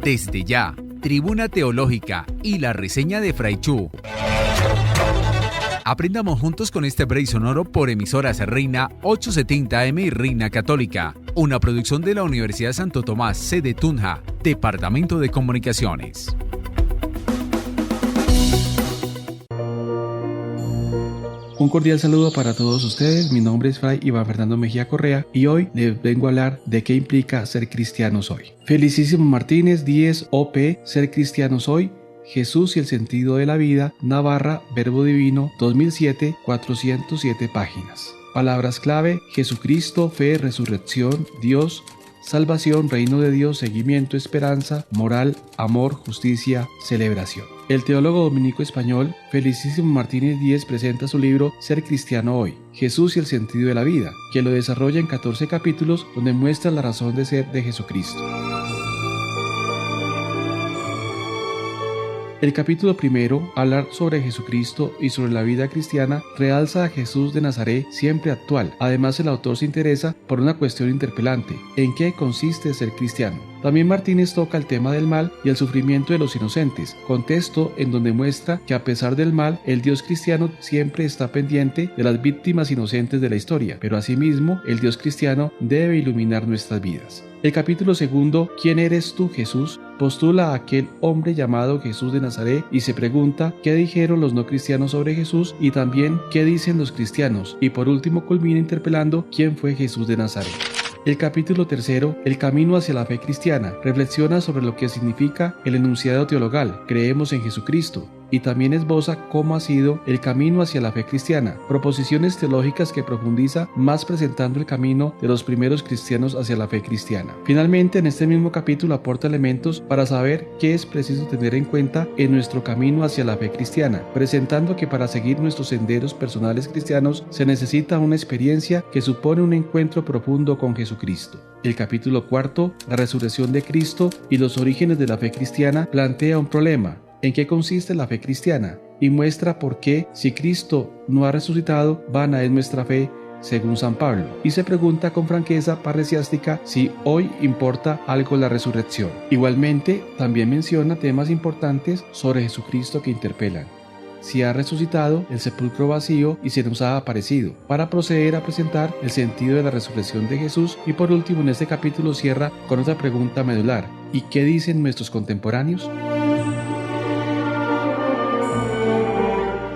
Desde ya, Tribuna Teológica y la reseña de Fray Chu. Aprendamos juntos con este break sonoro por emisoras Reina 870 AM y Reina Católica, una producción de la Universidad Santo Tomás, sede Tunja, Departamento de Comunicaciones. Un cordial saludo para todos ustedes. Mi nombre es Fray Iván Fernando Mejía Correa y hoy les vengo a hablar de qué implica ser cristianos hoy. Felicísimo Martínez 10 OP, Ser cristianos hoy, Jesús y el sentido de la vida, Navarra, Verbo Divino, 2007, 407 páginas. Palabras clave: Jesucristo, fe, resurrección, Dios, salvación, reino de Dios, seguimiento, esperanza, moral, amor, justicia, celebración. El teólogo dominico español Felicísimo Martínez Díez presenta su libro Ser cristiano hoy, Jesús y el sentido de la vida, que lo desarrolla en 14 capítulos donde muestra la razón de ser de Jesucristo. El capítulo primero, hablar sobre Jesucristo y sobre la vida cristiana, realza a Jesús de Nazaret siempre actual. Además, el autor se interesa por una cuestión interpelante: ¿en qué consiste ser cristiano? También Martínez toca el tema del mal y el sufrimiento de los inocentes, contexto en donde muestra que a pesar del mal, el Dios cristiano siempre está pendiente de las víctimas inocentes de la historia, pero asimismo, el Dios cristiano debe iluminar nuestras vidas. El capítulo segundo, ¿quién eres tú, Jesús?, postula a aquel hombre llamado Jesús de Nazaret y se pregunta qué dijeron los no cristianos sobre Jesús y también qué dicen los cristianos, y por último culmina interpelando quién fue Jesús de Nazaret. El capítulo tercero, el camino hacia la fe cristiana, reflexiona sobre lo que significa el enunciado teologal, creemos en Jesucristo, y también esboza cómo ha sido el camino hacia la fe cristiana, proposiciones teológicas que profundiza más presentando el camino de los primeros cristianos hacia la fe cristiana. Finalmente, en este mismo capítulo aporta elementos para saber qué es preciso tener en cuenta en nuestro camino hacia la fe cristiana, presentando que para seguir nuestros senderos personales cristianos se necesita una experiencia que supone un encuentro profundo con Jesucristo. El capítulo cuarto, la resurrección de Cristo y los orígenes de la fe cristiana, plantea un problema: ¿en qué consiste la fe cristiana? Y muestra por qué, si Cristo no ha resucitado, vana es nuestra fe, según San Pablo. Y se pregunta con franqueza parresiástica si hoy importa algo la resurrección. Igualmente, también menciona temas importantes sobre Jesucristo que interpelan: si ha resucitado, el sepulcro vacío y se nos ha aparecido, para proceder a presentar el sentido de la resurrección de Jesús. Y por último, en este capítulo cierra con otra pregunta medular: ¿y qué dicen nuestros contemporáneos?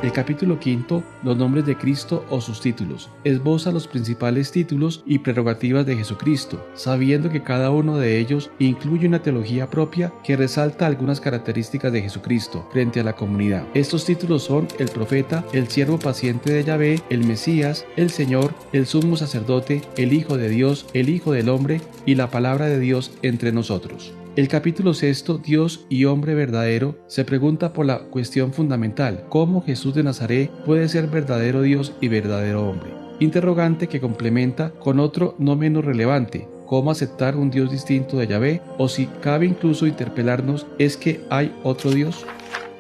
El capítulo quinto, los nombres de Cristo o sus títulos, esboza los principales títulos y prerrogativas de Jesucristo, sabiendo que cada uno de ellos incluye una teología propia que resalta algunas características de Jesucristo frente a la comunidad. Estos títulos son el profeta, el siervo paciente de Yahvé, el Mesías, el Señor, el sumo sacerdote, el Hijo de Dios, el Hijo del hombre y la palabra de Dios entre nosotros. El capítulo sexto, Dios y hombre verdadero, se pregunta por la cuestión fundamental: ¿cómo Jesús de Nazaret puede ser verdadero Dios y verdadero hombre? Interrogante que complementa con otro no menos relevante: ¿cómo aceptar un Dios distinto de Yahvé? O si cabe incluso interpelarnos, ¿es que hay otro Dios?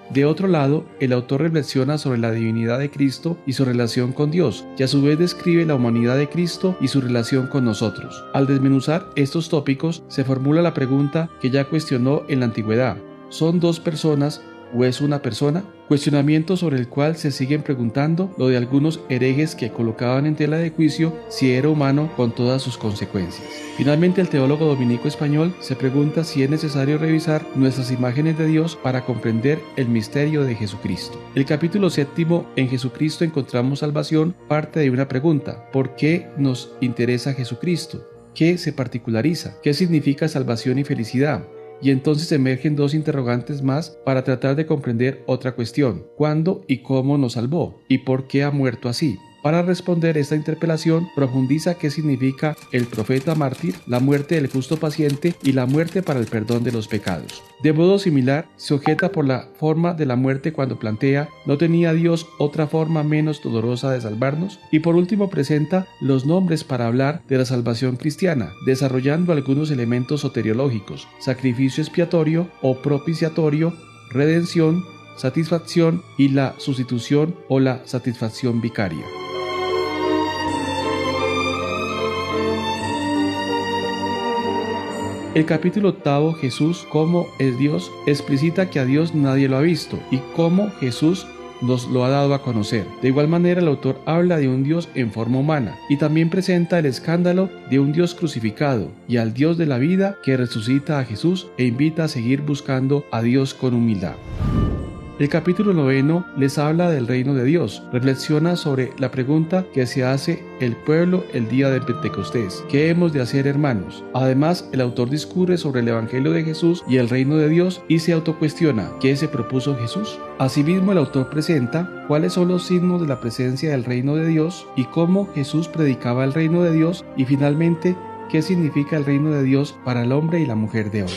De otro lado, el autor reflexiona sobre la divinidad de Cristo y su relación con Dios, y a su vez describe la humanidad de Cristo y su relación con nosotros. Al desmenuzar estos tópicos, se formula la pregunta que ya cuestionó en la antigüedad: ¿son dos personas o es una persona? Cuestionamiento sobre el cual se siguen preguntando lo de algunos herejes que colocaban en tela de juicio si era humano con todas sus consecuencias. Finalmente, el teólogo dominico español se pregunta si es necesario revisar nuestras imágenes de Dios para comprender el misterio de Jesucristo. El capítulo séptimo, en Jesucristo encontramos salvación, parte de una pregunta: ¿por qué nos interesa Jesucristo? ¿Qué se particulariza? ¿Qué significa salvación y felicidad? Y entonces emergen dos interrogantes más para tratar de comprender otra cuestión: ¿cuándo y cómo nos salvó? ¿Y por qué ha muerto así? Para responder esta interpelación, profundiza qué significa el profeta mártir, la muerte del justo paciente y la muerte para el perdón de los pecados. De modo similar, se objeta por la forma de la muerte cuando plantea: ¿no tenía Dios otra forma menos dolorosa de salvarnos? Y por último presenta los nombres para hablar de la salvación cristiana, desarrollando algunos elementos soteriológicos: sacrificio expiatorio o propiciatorio, redención, satisfacción y la sustitución o la satisfacción vicaria. El capítulo 8, Jesús como es Dios, explicita que a Dios nadie lo ha visto y cómo Jesús nos lo ha dado a conocer. De igual manera, el autor habla de un Dios en forma humana y también presenta el escándalo de un Dios crucificado y al Dios de la vida que resucita a Jesús e invita a seguir buscando a Dios con humildad. El capítulo 9 les habla del reino de Dios, reflexiona sobre la pregunta que se hace el pueblo el día de Pentecostés: ¿qué hemos de hacer, hermanos? Además, el autor discurre sobre el evangelio de Jesús y el reino de Dios y se autocuestiona: ¿qué se propuso Jesús? Asimismo, el autor presenta cuáles son los signos de la presencia del reino de Dios y cómo Jesús predicaba el reino de Dios, y finalmente, qué significa el reino de Dios para el hombre y la mujer de hoy.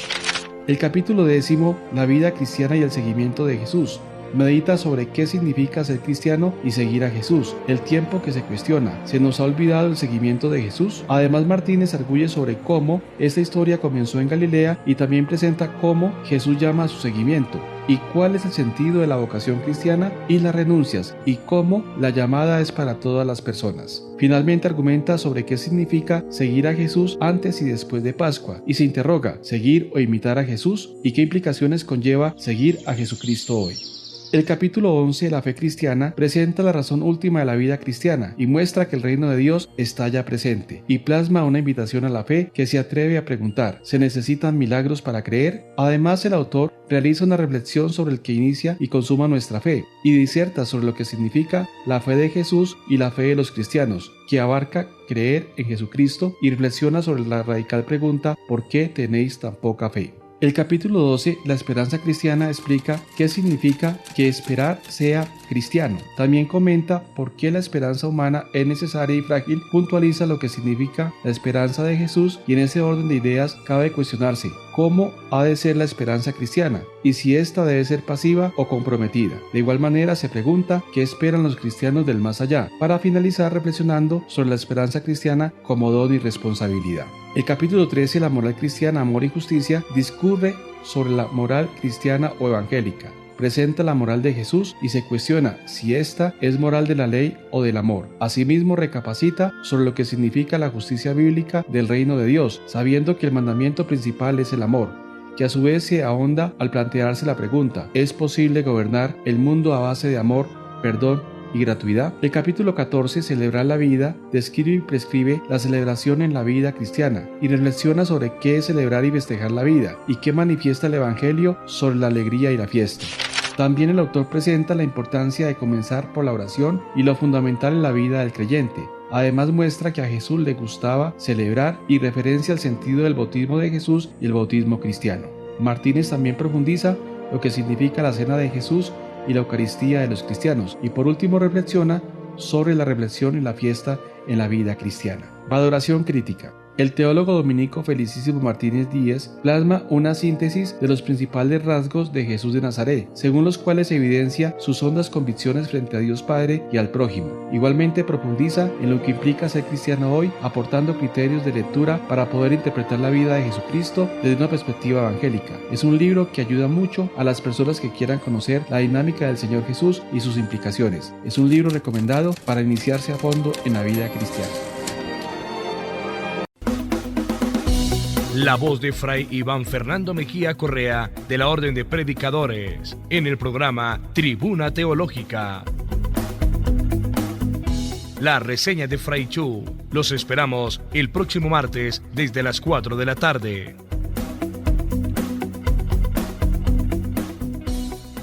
El capítulo 10, la vida cristiana y el seguimiento de Jesús, medita sobre qué significa ser cristiano y seguir a Jesús, el tiempo que se cuestiona. ¿Se nos ha olvidado el seguimiento de Jesús? Además, Martínez arguye sobre cómo esta historia comenzó en Galilea y también presenta cómo Jesús llama a su seguimiento y cuál es el sentido de la vocación cristiana y las renuncias y cómo la llamada es para todas las personas. Finalmente argumenta sobre qué significa seguir a Jesús antes y después de Pascua y se interroga: ¿seguir o imitar a Jesús? ¿Y qué implicaciones conlleva seguir a Jesucristo hoy? El capítulo 11, la fe cristiana, presenta la razón última de la vida cristiana y muestra que el reino de Dios está ya presente, y plasma una invitación a la fe que se atreve a preguntar: ¿se necesitan milagros para creer? Además, el autor realiza una reflexión sobre el que inicia y consuma nuestra fe, y diserta sobre lo que significa la fe de Jesús y la fe de los cristianos, que abarca creer en Jesucristo, y reflexiona sobre la radical pregunta: ¿por qué tenéis tan poca fe? El capítulo 12, la esperanza cristiana, explica qué significa que esperar sea cristiano. También comenta por qué la esperanza humana es necesaria y frágil, puntualiza lo que significa la esperanza de Jesús, y en ese orden de ideas cabe cuestionarse cómo ha de ser la esperanza cristiana y si ésta debe ser pasiva o comprometida. De igual manera se pregunta qué esperan los cristianos del más allá, para finalizar reflexionando sobre la esperanza cristiana como don y responsabilidad. El capítulo 13, la moral cristiana, amor y justicia, discurre sobre la moral cristiana o evangélica. Presenta la moral de Jesús y se cuestiona si esta es moral de la ley o del amor. Asimismo, recapacita sobre lo que significa la justicia bíblica del reino de Dios, sabiendo que el mandamiento principal es el amor, que a su vez se ahonda al plantearse la pregunta: ¿es posible gobernar el mundo a base de amor, perdón y gratuidad? El capítulo 14, celebrar la vida, describe y prescribe la celebración en la vida cristiana y reflexiona sobre qué es celebrar y festejar la vida y qué manifiesta el evangelio sobre la alegría y la fiesta. También el autor presenta la importancia de comenzar por la oración y lo fundamental en la vida del creyente. Además, muestra que a Jesús le gustaba celebrar y referencia al sentido del bautismo de Jesús y el bautismo cristiano. Martínez también profundiza lo que significa la cena de Jesús y la Eucaristía de los cristianos, y por último reflexiona sobre la reflexión y la fiesta en la vida cristiana. Valoración crítica. El teólogo dominico Felicísimo Martínez Díez plasma una síntesis de los principales rasgos de Jesús de Nazaret, según los cuales evidencia sus hondas convicciones frente a Dios Padre y al prójimo. Igualmente profundiza en lo que implica ser cristiano hoy, aportando criterios de lectura para poder interpretar la vida de Jesucristo desde una perspectiva evangélica. Es un libro que ayuda mucho a las personas que quieran conocer la dinámica del Señor Jesús y sus implicaciones. Es un libro recomendado para iniciarse a fondo en la vida cristiana. La voz de Fray Iván Fernando Mejía Correa, de la Orden de Predicadores, en el programa Tribuna Teológica. La reseña de Fray Chu. Los esperamos el próximo martes desde las 4 de la tarde.